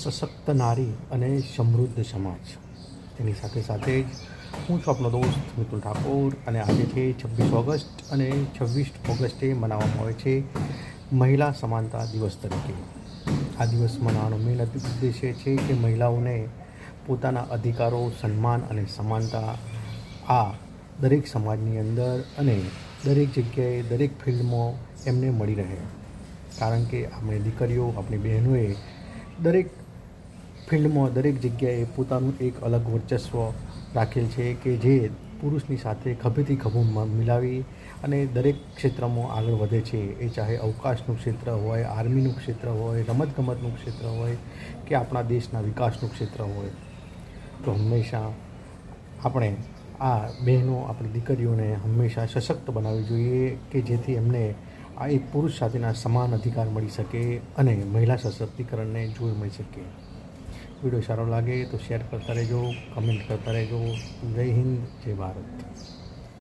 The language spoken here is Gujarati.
સશક્ત નારી અને સમૃદ્ધ સમાજ. તેની સાથે સાથે જ હું છું આપનો દોસ્ત મિતુલ ઠાકોર અને આજે છે 26 ઓગસ્ટ અને 26 ઓગસ્ટે મનાવવામાં આવે છે મહિલા સમાનતા દિવસ તરીકે. આ દિવસ મનાવવાનો મેન ઉદ્દેશ્ય છે કે મહિલાઓને પોતાના અધિકારો, સન્માન અને સમાનતા આ દરેક સમાજની અંદર અને દરેક જગ્યાએ, દરેક ફિલ્ડમાં એમને મળી રહે. કારણ કે આપણી દીકરીઓ, આપણી બહેનોએ દરેક ફિલ્ડમાં, દરેક જગ્યાએ પોતાનું એક અલગ વર્ચસ્વ રાખેલ છે કે જે પુરુષની સાથે ખભેથી ખભો મિલાવી અને દરેક ક્ષેત્રમાં આગળ વધે છે. એ ચાહે અવકાશનું ક્ષેત્ર હોય, આર્મીનું ક્ષેત્ર હોય, રમતગમતનું ક્ષેત્ર હોય કે આપણા દેશના વિકાસનું ક્ષેત્ર હોય. તો હંમેશા આપણે આ બહેનો, આપણી દીકરીઓને હંમેશા સશક્ત બનાવવી જોઈએ કે જેથી એમને આ એક પુરુષ સાથેના સમાન અધિકાર મળી શકે અને મહિલા સશક્તિકરણને જોર મળી શકે. વિડીયો સારો લાગે તો શેર કરતા રહેજો, કમેન્ટ કરતા રહેજો. જય હિન્દ, જય ભારત.